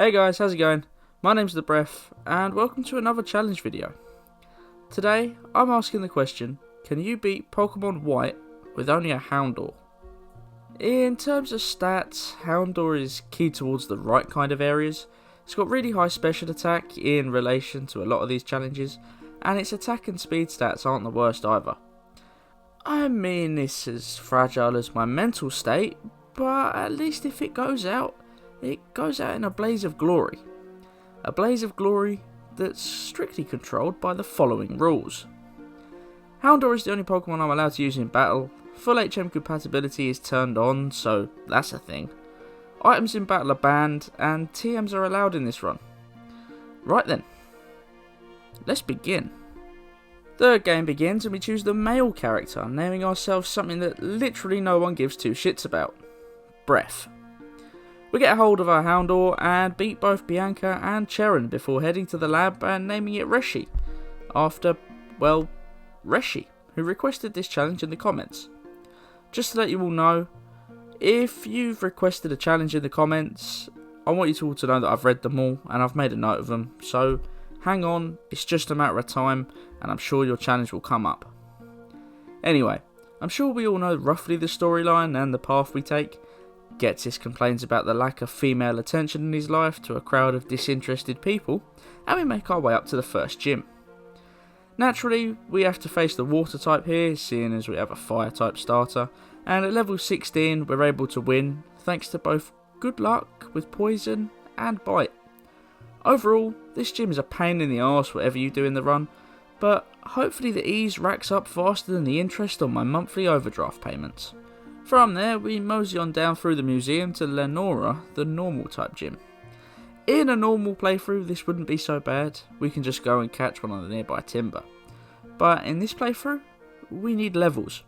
Hey guys, how's it going? My name's the Breph, and welcome to another challenge video. Today, I'm asking the question, can you beat Pokémon White with only a Houndour? In terms of stats, Houndour is key towards the right kind of areas. It's got really high special attack in relation to a lot of these challenges, and its attack and speed stats aren't the worst either. I mean, it's as fragile as my mental state, but at least if it goes out in a blaze of glory. A blaze of glory that's strictly controlled by the following rules. Houndour is the only Pokemon I'm allowed to use in battle. Full HM compatibility is turned on, so that's a thing. Items in battle are banned, and TMs are allowed in this run. Right then, let's begin. Third game begins and we choose the male character, naming ourselves something that literally no one gives two shits about. Breph. We get a hold of our Houndour and beat both Bianca and Sharon before heading to the lab and naming it Reshi, after, well, Reshi, who requested this challenge in the comments. Just to let you all know, if you've requested a challenge in the comments, I want you all to know that I've read them all and I've made a note of them, so hang on, it's just a matter of time and I'm sure your challenge will come up. Anyway, I'm sure we all know roughly the storyline and the path we take. Getsis complains about the lack of female attention in his life to a crowd of disinterested people, and we make our way up to the first gym. Naturally, we have to face the water type here, seeing as we have a fire type starter, and at level 16 we're able to win, thanks to both good luck with poison and bite. Overall, this gym is a pain in the arse whatever you do in the run, but hopefully the ease racks up faster than the interest on my monthly overdraft payments. From there, we mosey on down through the museum to Lenora, the normal type gym. In a normal playthrough, this wouldn't be so bad. We can just go and catch one on the nearby timber. But in this playthrough, we need levels.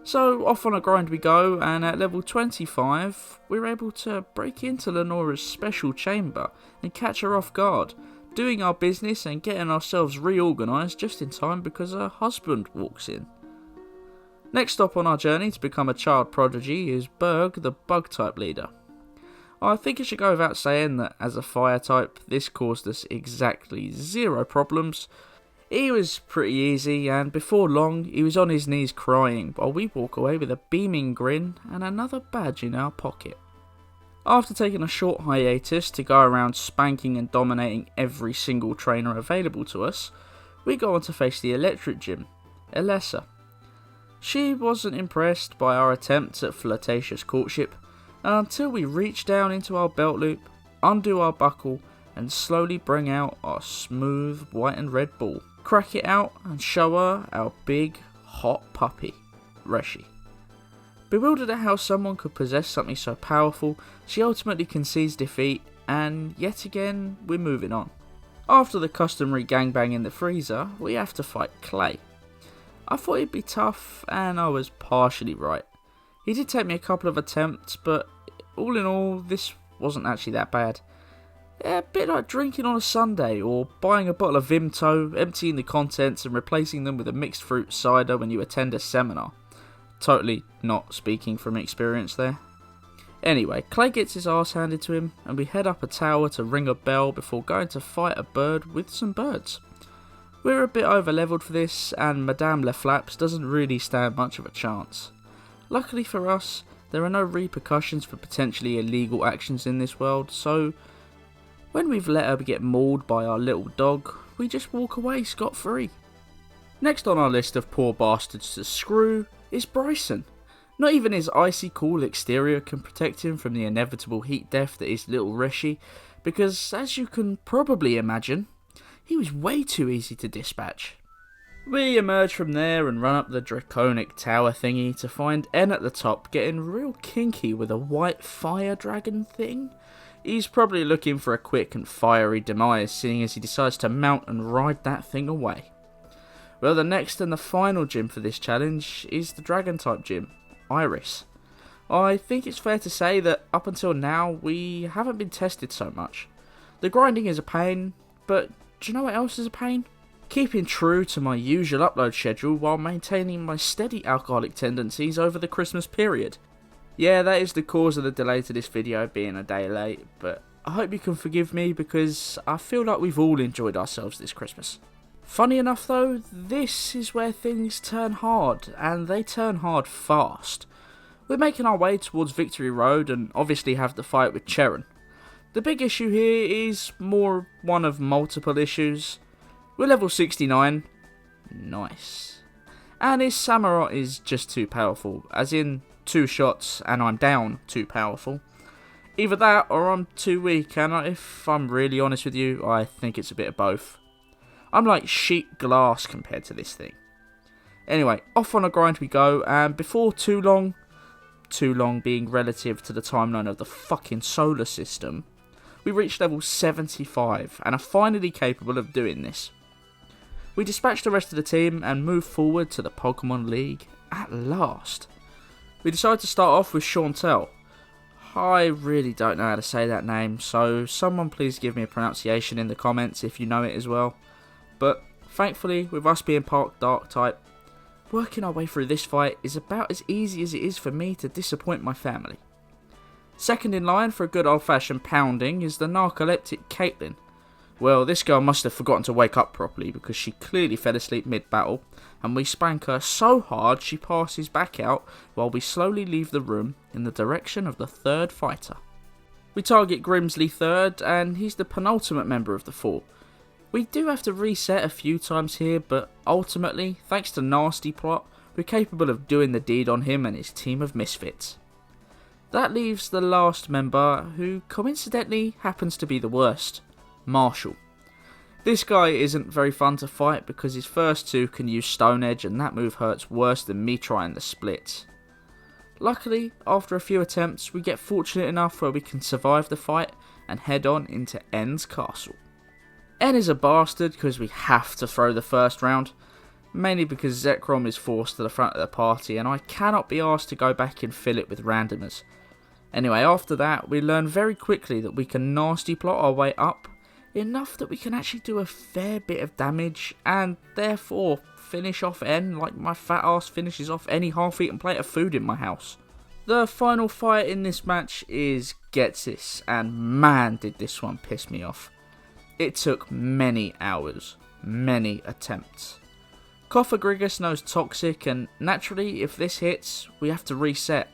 So off on a grind we go, and at level 25, we're able to break into Lenora's special chamber and catch her off guard, doing our business and getting ourselves reorganised just in time because her husband walks in. Next stop on our journey to become a child prodigy is Berg, the bug type leader. I think it should go without saying that as a fire type, this caused us exactly zero problems. He was pretty easy, and before long he was on his knees crying while we walk away with a beaming grin and another badge in our pocket. After taking a short hiatus to go around spanking and dominating every single trainer available to us, we go on to face the electric gym, Elessa. She wasn't impressed by our attempts at flirtatious courtship until we reach down into our belt loop, undo our buckle and slowly bring out our smooth white and red ball, crack it out and show her our big hot puppy, Reshi. Bewildered at how someone could possess something so powerful, she ultimately concedes defeat and yet again we're moving on. After the customary gangbang in the freezer, we have to fight Clay. I thought he'd be tough, and I was partially right. He did take me a couple of attempts, but all in all, this wasn't actually that bad. A bit like drinking on a Sunday, or buying a bottle of Vimto, emptying the contents and replacing them with a mixed fruit cider when you attend a seminar. Totally not speaking from experience there. Anyway, Clay gets his arse handed to him, and we head up a tower to ring a bell before going to fight a bird with some birds. We're a bit over leveled for this, and Madame Leflaps doesn't really stand much of a chance. Luckily for us, there are no repercussions for potentially illegal actions in this world, so when we've let her get mauled by our little dog, we just walk away scot-free. Next on our list of poor bastards to screw is Bryson. Not even his icy cool exterior can protect him from the inevitable heat death that is little Reshi, because as you can probably imagine, he was way too easy to dispatch. We emerge from there and run up the draconic tower thingy to find N at the top getting real kinky with a white fire dragon thing. He's probably looking for a quick and fiery demise, seeing as he decides to mount and ride that thing away. Well, the next and the final gym for this challenge is the dragon type gym, Iris. I think it's fair to say that up until now we haven't been tested so much. The grinding is a pain, but do you know what else is a pain? Keeping true to my usual upload schedule while maintaining my steady alcoholic tendencies over the Christmas period. Yeah, that is the cause of the delay to this video being a day late, but I hope you can forgive me because I feel like we've all enjoyed ourselves this Christmas. Funny enough though, this is where things turn hard, and they turn hard fast. We're making our way towards Victory Road and obviously have the fight with Sharon. The big issue here is more one of multiple issues. We're level 69. Nice. And his Samurott is just too powerful, as in 2 shots and I'm down too powerful. Either that or I'm too weak, and if I'm really honest with you, I think it's a bit of both. I'm like sheet glass compared to this thing. Anyway, off on a grind we go, and before too long being relative to the timeline of the fucking solar system, we reached level 75 and are finally capable of doing this. We dispatched the rest of the team and moved forward to the Pokemon League at last. We decided to start off with Chantel. I really don't know how to say that name, so someone please give me a pronunciation in the comments if you know it as well. But thankfully, with us being Park Dark type, working our way through this fight is about as easy as it is for me to disappoint my family. Second in line for a good old-fashioned pounding is the narcoleptic Kaitlyn. Well, this girl must have forgotten to wake up properly because she clearly fell asleep mid-battle, and we spank her so hard she passes back out while we slowly leave the room in the direction of the third fighter. We target Grimsley third, and he's the penultimate member of the 4. We do have to reset a few times here, but ultimately, thanks to nasty plot, we're capable of doing the deed on him and his team of misfits. That leaves the last member, who coincidentally happens to be the worst, Marshall. This guy isn't very fun to fight because his first 2 can use Stone Edge, and that move hurts worse than me trying the splits. Luckily, after a few attempts, we get fortunate enough where we can survive the fight and head on into N's castle. N is a bastard because we have to throw the first round, mainly because Zekrom is forced to the front of the party and I cannot be asked to go back and fill it with randomers. Anyway, after that, we learn very quickly that we can nasty plot our way up, enough that we can actually do a fair bit of damage and therefore finish off N like my fat ass finishes off any half-eaten plate of food in my house. The final fight in this match is Getsis, and man did this one piss me off. It took many hours, many attempts. Cophagrigus knows Toxic, and naturally if this hits, we have to reset.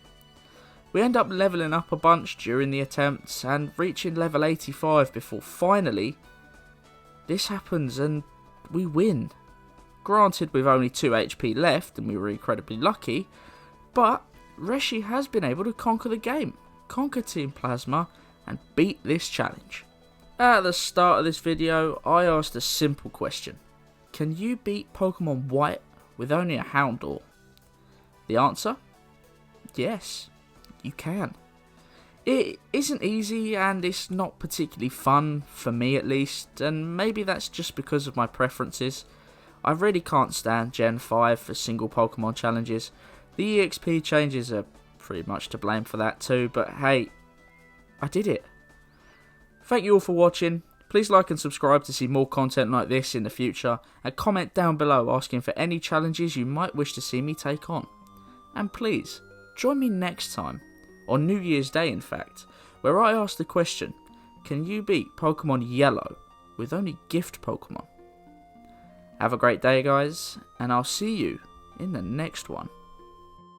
We end up leveling up a bunch during the attempts and reaching level 85 before finally this happens and we win. Granted, with only 2 HP left and we were incredibly lucky, but Reshi has been able to conquer the game, conquer Team Plasma and beat this challenge. At the start of this video, I asked a simple question. Can you beat Pokémon White with only a Houndour? The answer? Yes, you can. It isn't easy and it's not particularly fun, for me at least, and maybe that's just because of my preferences. I really can't stand Gen 5 for single Pokemon challenges. The EXP changes are pretty much to blame for that too, but hey, I did it. Thank you all for watching. Please like and subscribe to see more content like this in the future, and comment down below asking for any challenges you might wish to see me take on. And please, join me next time, on New Year's Day in fact, where I ask the question, can you beat Pokemon Yellow with only gift Pokemon? Have a great day guys, and I'll see you in the next one.